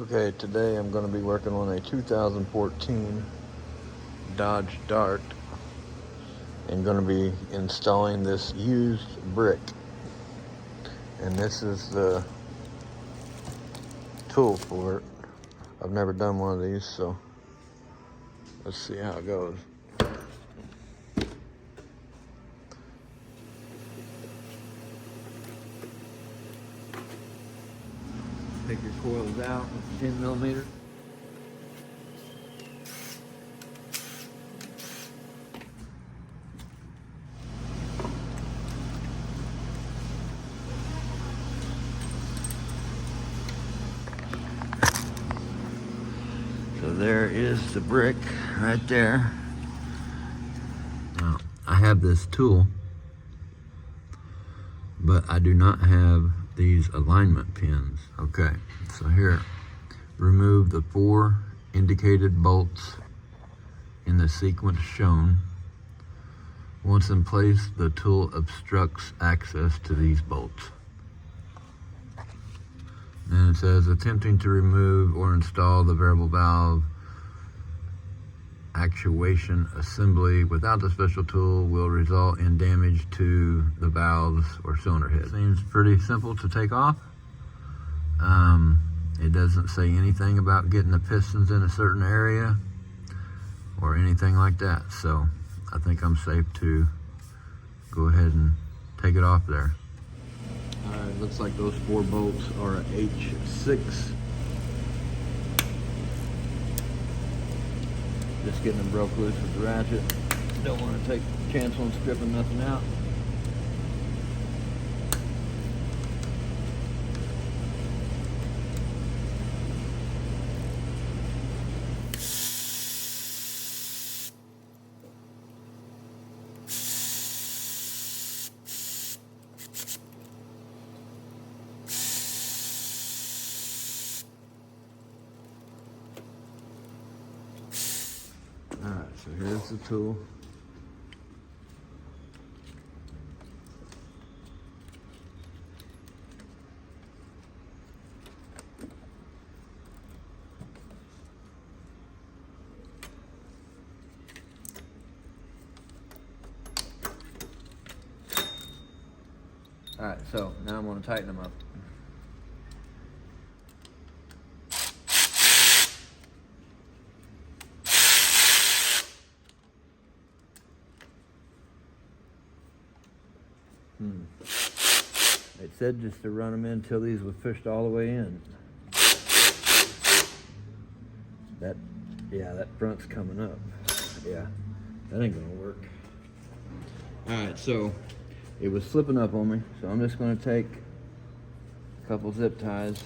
Okay, today I'm going to be working on a 2014 Dodge Dart and going to be installing this used brick. And this is the tool for it. I've never done one of these, so let's see how it goes. Take your coils out with 10 millimeter. So there is the brick right there. Now, I have this tool, but I do not have these alignment pins. Okay, so here, remove the 4 indicated bolts in the sequence shown. Once in place, the tool obstructs access to these bolts. And it says, attempting to remove or install the variable valve actuation assembly without the special tool will result in damage to the valves or cylinder head. Seems pretty simple to take off. It doesn't say anything about getting the pistons in a certain area or anything like that, so I think I'm safe to go ahead and take it off there. Alright, looks like those 4 bolts are a H6. Just getting them broke loose with the ratchet. Don't want to take a chance on stripping nothing out. Alright, so here's the tool. Alright, so now I'm going to tighten them up. It said just to run them in until these were pushed all the way in. That front's coming up. Yeah, that ain't gonna work. Alright, so it was slipping up on me, so I'm just gonna take a couple zip ties.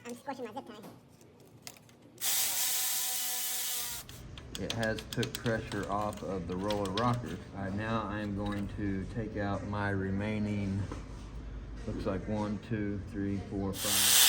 I'm squishing my zip tie. It has took pressure off of the roller rockers. Now I'm going to take out my remaining, looks like 1, 2, 3, 4, 5.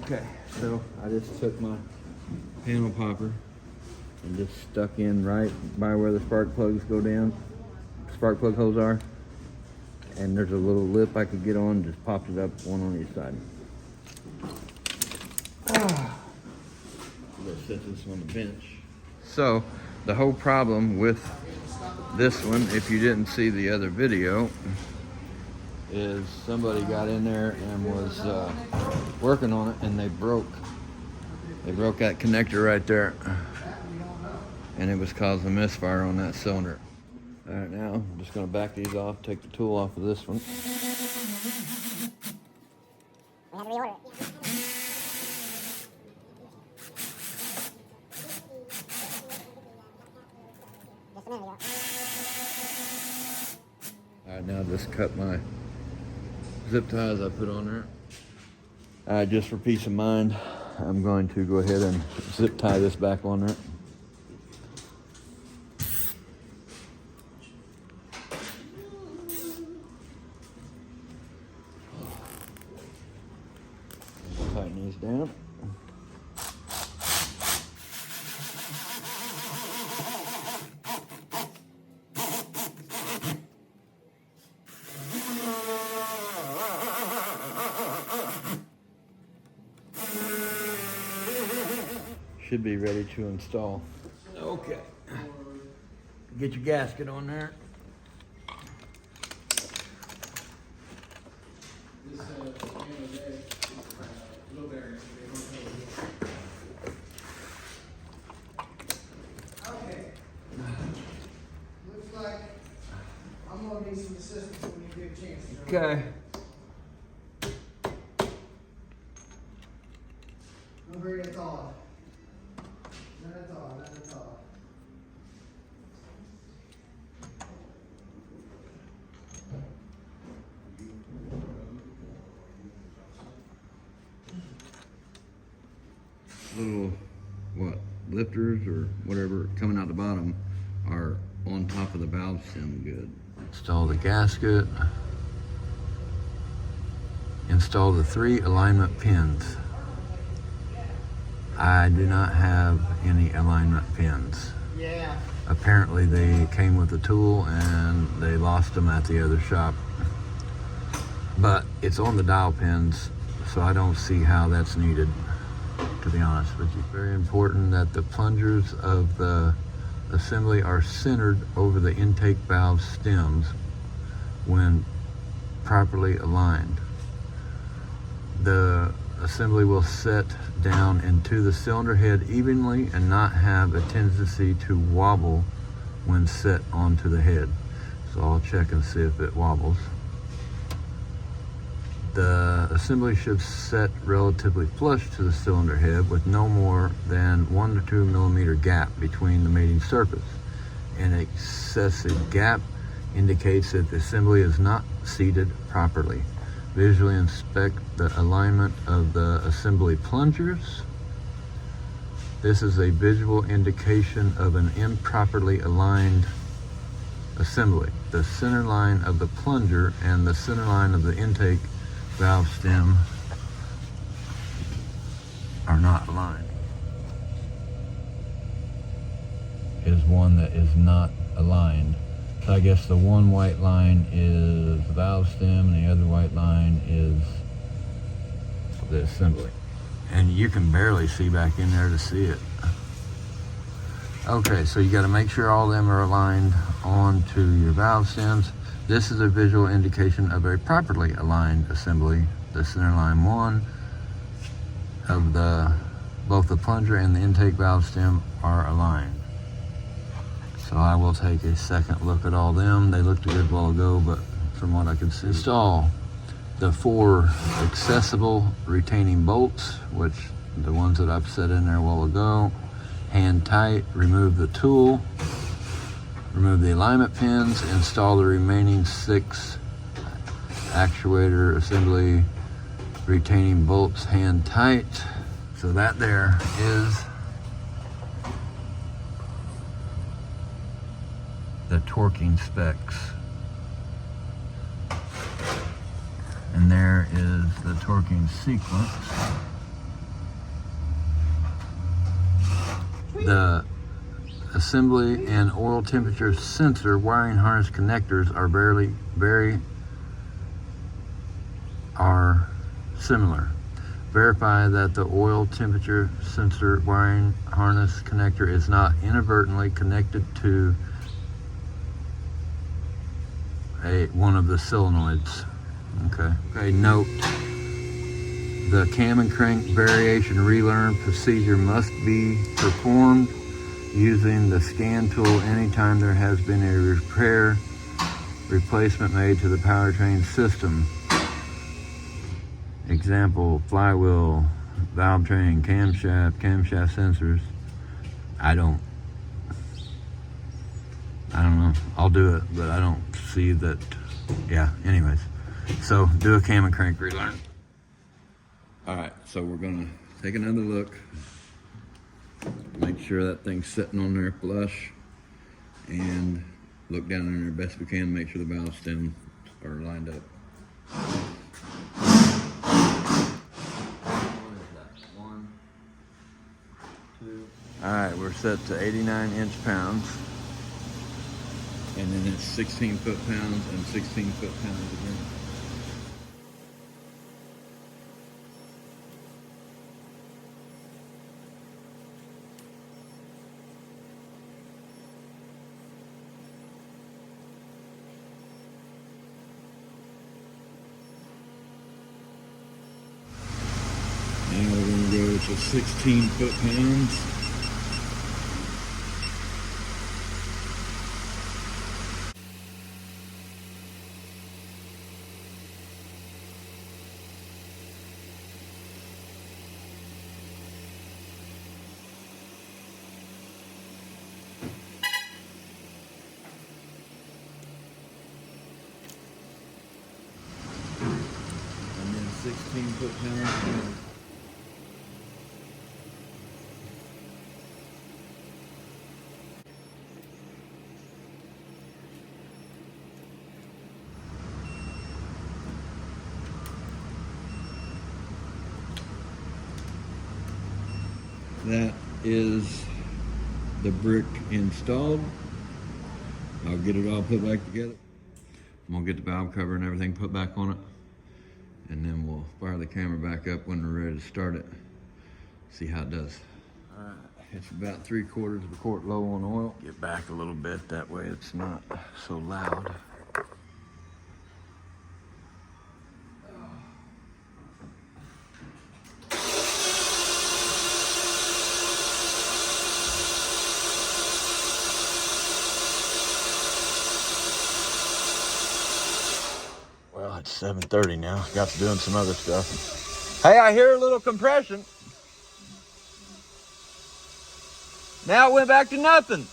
Okay, so I just took my panel popper and just stuck in right by where the spark plugs go down, spark plug holes are, and there's a little lip I could get on, just popped it up one on each side. Let's set this on the bench. So the whole problem with this one, if you didn't see the other video, is somebody got in there and was working on it, and they broke that connector right there. and it was causing misfire on that cylinder. All right, now I'm just going to back these off, take the tool off of this one. We had to reorder it. Just a minute ago. All right, now just cut my zip ties I put on there. All right, just for peace of mind, I'm going to go ahead and zip tie this back on there. Tighten these down. Should be ready to install. Okay. Get your gasket on there. Okay. Looks like I'm gonna need some assistance when you get a chance. Okay. No hurry at all. None at all, none at all. Little, what, lifters or whatever coming out the bottom are on top of the valve stem good. Install the gasket. Install the 3 alignment pins. I do not have any alignment pins. Yeah. Apparently they came with the tool and they lost them at the other shop. But it's on the dial pins, so I don't see how that's needed, to be honest with you. Very important that the plungers of the assembly are centered over the intake valve stems when properly aligned. The assembly will set down into the cylinder head evenly and not have a tendency to wobble when set onto the head. So I'll check and see if it wobbles. The assembly should set relatively flush to the cylinder head with no more than 1 to 2 millimeter gap between the mating surface. An excessive gap indicates that the assembly is not seated properly. Visually inspect the alignment of the assembly plungers. This is a visual indication of an improperly aligned assembly. The center line of the plunger and the center line of the intake valve stem are not aligned. Is one that is not aligned. So I guess the one white line is the valve stem and the other white line is the assembly. And you can barely see back in there to see it. Okay, so you got to make sure all of them are aligned onto your valve stems. This is a visual indication of a properly aligned assembly. The center line 1 of both the plunger and the intake valve stem are aligned. So I will take a second look at all them. They looked a good while ago, but from what I can see. Install the 4 accessible retaining bolts, which the ones that I've set in there a while ago. Hand tight, remove the tool. Remove the alignment pins, install the remaining 6 actuator assembly retaining bolts hand tight. So that there is the torquing specs. And there is the torquing sequence. The assembly and oil temperature sensor wiring harness connectors are similar. Verify that the oil temperature sensor wiring harness connector is not inadvertently connected to one of the solenoids. Okay, note the cam and crank variation relearn procedure must be performed using the scan tool anytime there has been a replacement made to the powertrain system. Example, flywheel, valve train, camshaft sensors. I don't know. I'll do it, but I don't see that. Yeah, anyways. So do a cam and crank relearn. All right, so we're gonna take another look. Make sure that thing's sitting on there flush, and look down in there best we can. Make sure the valve stems are lined up. One, two. All right, we're set to 89 inch-pounds, and then it's 16 foot-pounds and 16 foot-pounds again. Now we're going to go to 16 foot-pounds. And then 16 foot-pounds. That is the brick installed. I'll get it all put back together. I'm gonna get the valve cover and everything put back on it, and then we'll fire the camera back up when we're ready to start it. See how it does. All right, it's about 3/4 of a quart low on oil. Get back a little bit, that way it's not so loud. Well, it's 7:30 now. Got to doing some other stuff. Hey, I hear a little compression. Now it went back to nothing.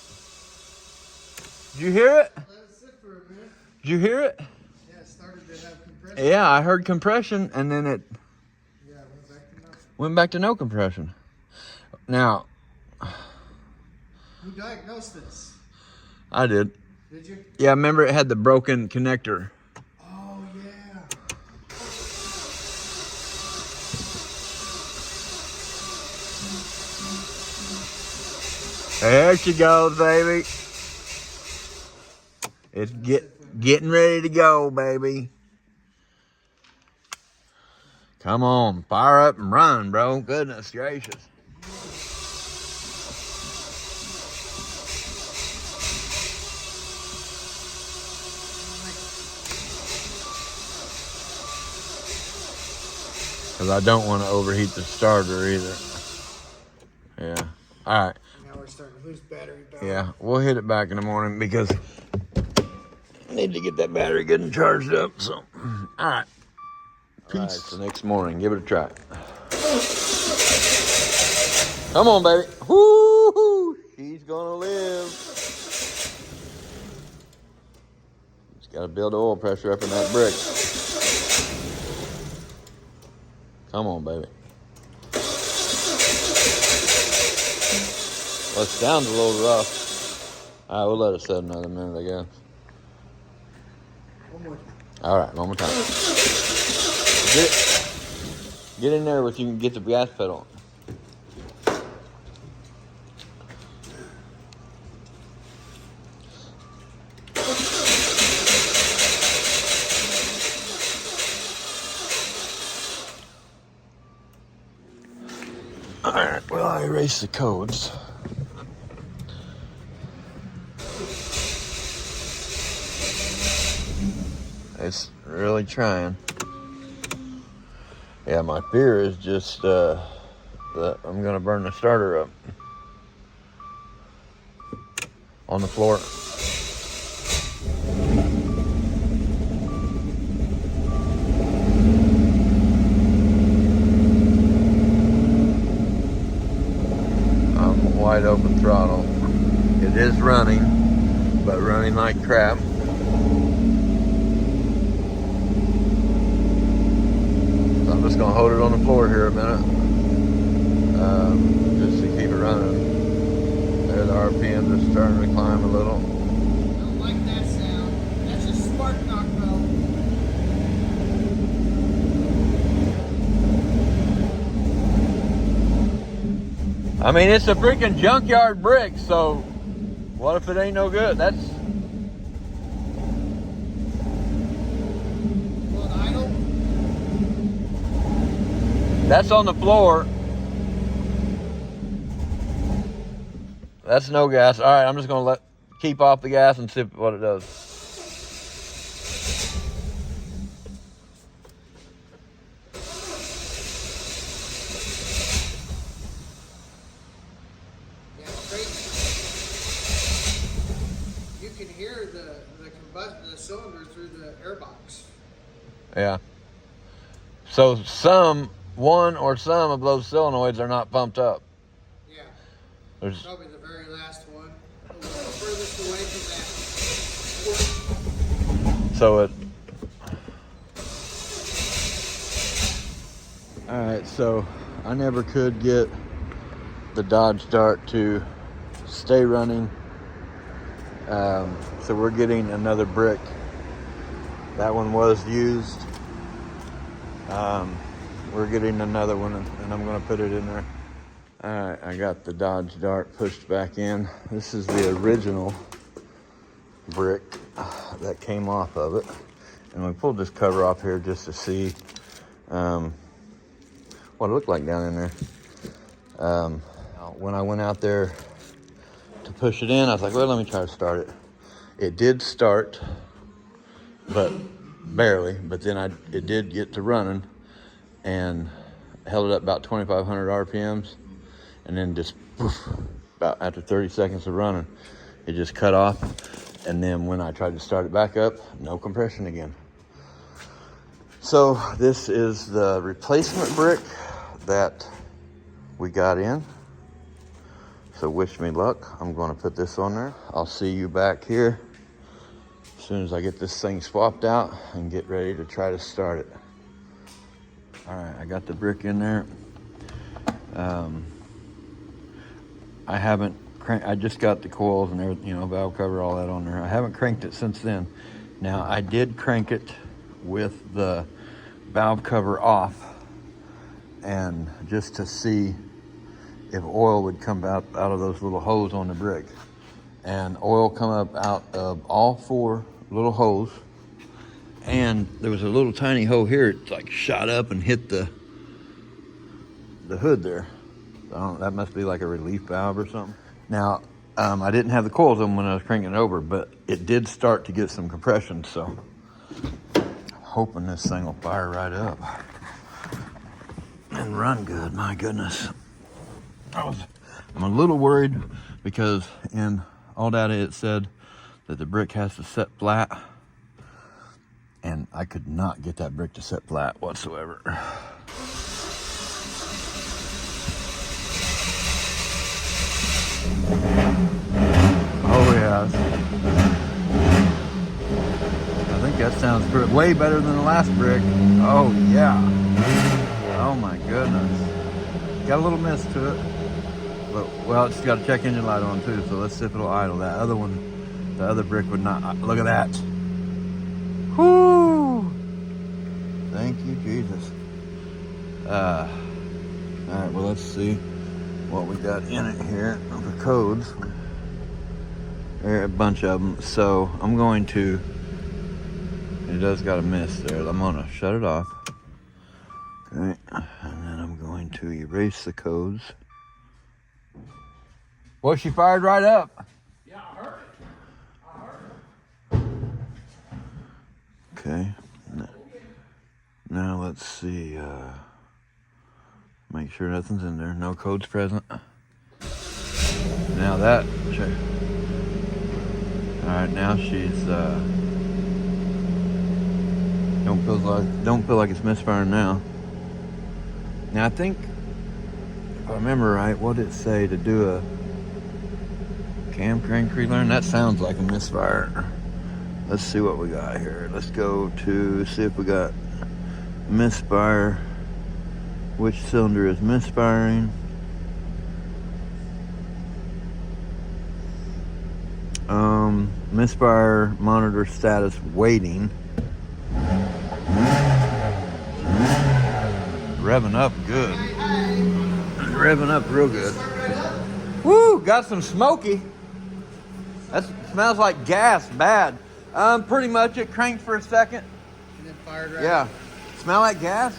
Did you hear it? Let it sit for a minute. Did you hear it? Yeah, it started to have compression. Yeah, I heard compression, and then it Yeah, it went back to nothing. went back to no compression. Now, Who diagnosed this? I did. Did you? Yeah, I remember it had the broken connector. Oh, yeah. There she goes, baby. It's getting ready to go, baby. Come on, fire up and run, bro. Goodness gracious. Because I don't want to overheat the starter either. Yeah. All right. Now we're starting to lose battery power. Yeah, we'll hit it back in the morning because I need to get that battery good and charged up. So, all right. Peace. All right, so next morning, give it a try. Come on, baby. Woo-hoo! She's gonna live. Just gotta build the oil pressure up in that brick. Come on, baby. Well, it sounds a little rough. All right, we'll let it set another minute, I guess. One more. All right, one more time. Get in there with you can get the gas pedal. All right, well, I erased the codes. It's really trying. Yeah, my fear is just that I'm gonna burn the starter up. on the floor. Wide open throttle. It is running, but running like crap. So I'm just gonna hold it on the floor here a minute, just to keep it running. There, the RPMs are starting to climb a little. I don't like that sound. That's a spark knock though. I mean, it's a freaking junkyard brick, so what if it ain't no good? That's Well, idle. That's on the floor. That's no gas. All right, I'm just gonna keep off the gas and see what it does. Yeah, straight. You can hear the combustion, the cylinder through the airbox. Yeah. So one or some of those solenoids are not pumped up. Yeah. There's Probably the very last one. A little furthest away from that. so it. All right, so I never could get the Dodge Dart to stay running. So we're getting another brick. That one was used. We're getting another one, and I'm going to put it in there. All right, I got the Dodge Dart pushed back in. This is the original brick that came off of it. And we pulled this cover off here just to see what it looked like down in there. When I went out there to push it in, I was like, well, let me try to start it. It did start, but barely. But then it did get to running and held it up about 2,500 RPMs. And then just poof, about after 30 seconds of running, it just cut off. And then when I tried to start it back up, no compression again. So this is the replacement brick that we got in. So wish me luck. I'm going to put this on there. I'll see you back here as soon as I get this thing swapped out and get ready to try to start it. All right, I got the brick in there. I haven't cranked. I just got the coils and everything, valve cover, all that on there. I haven't cranked it since then. Now I did crank it with the valve cover off, and just to see if oil would come out of those little holes on the brick. And oil come up out of all 4 little holes. And there was a little tiny hole here. It's like shot up and hit the hood there. That must be like a relief valve or something. Now, I didn't have the coils on when I was cranking it over, but it did start to get some compression. So I'm hoping this thing will fire right up and run good. My goodness. I'm a little worried because in all data it said that the brick has to set flat, and I could not get that brick to set flat whatsoever. Oh yes. I think that sounds way better than the last brick. Oh yeah. Oh my goodness. Got a little mist to it. But, well, it's got a check engine light on too, so let's see if it'll idle. That other one, the other brick would not. Look at that. Whoo! Thank you, Jesus. All right, well, let's see what we got in it here for codes. There are a bunch of them. So I'm going to, it does got a mist there. I'm going to shut it off. Okay, and then I'm going to erase the codes. Well, she fired right up. Yeah, I heard it. Okay. Now let's see. Make sure nothing's in there. No codes present. Now that Alright, now she's don't feel like it's misfiring now. Now I think if I remember right, what did it say to do a cam crank relearn? That sounds like a misfire. Let's see what we got here. Let's go to see if we got misfire. Which cylinder is misfiring? Misfire monitor status waiting. Revving up good. Revving up real good. Woo! Got some smoky. That smells like gas. Bad. Pretty much it cranked for a second. And then fired right. Yeah. Smell like gas?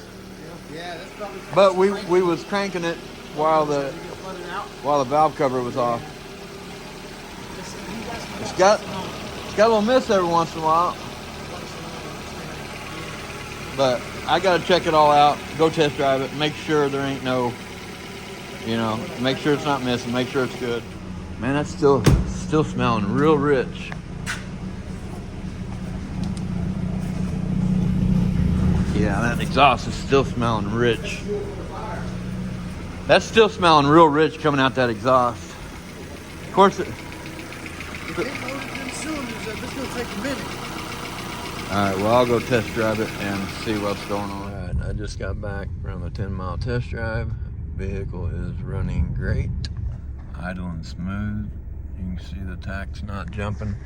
Yeah, that's probably. But we was cranking it while the valve cover was off. It's got a little miss every once in a while. But I gotta check it all out, go test drive it, make sure there ain't no, make sure it's not missing, make sure it's good. Man, that's still smelling real rich. Yeah, that exhaust is still smelling rich. That's still smelling real rich coming out that exhaust. Of course, If it loaded them cylinders up, it's gonna take a minute. Alright, well, I'll go test drive it and see what's going on. Alright, I just got back from a 10-mile test drive. Vehicle is running great. Idling smooth. You can see the tack's not jumping.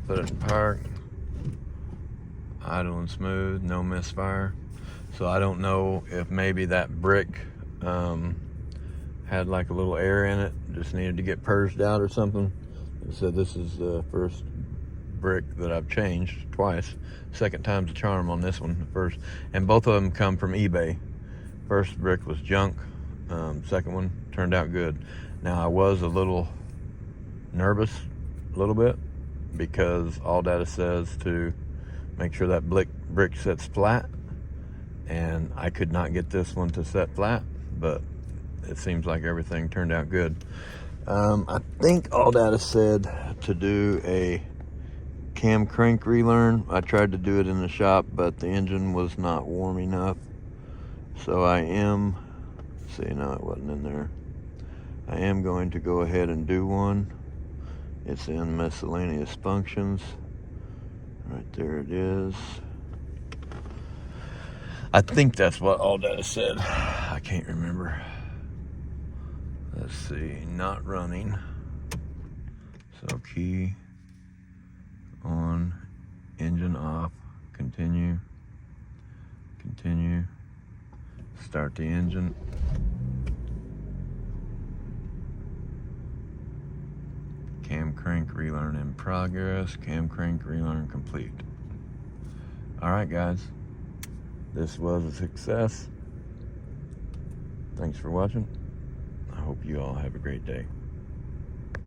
Put it in park. Idling smooth, no misfire. So I don't know if maybe that brick had like a little air in it. Just needed to get purged out or something. So this is the first brick that I've changed twice. Second time's a charm on this one. First, and both of them come from eBay. First brick was junk. Second one turned out good. Now I was a little nervous, a little bit, because all data says to make sure that brick sets flat, and I could not get this one to set flat, but it seems like everything turned out good. I think all data said to do a cam crank relearn. I tried to do it in the shop, but the engine was not warm enough. So I am, see, no, it wasn't in there. I am going to go ahead and do one. It's in miscellaneous functions. Right there it is. I think that's what all data said. I can't remember. Let's see, not running. So key on, engine off, continue, start the engine. Cam crank relearn in progress, cam crank relearn complete. All right, guys, this was a success. Thanks for watching. I hope you all have a great day.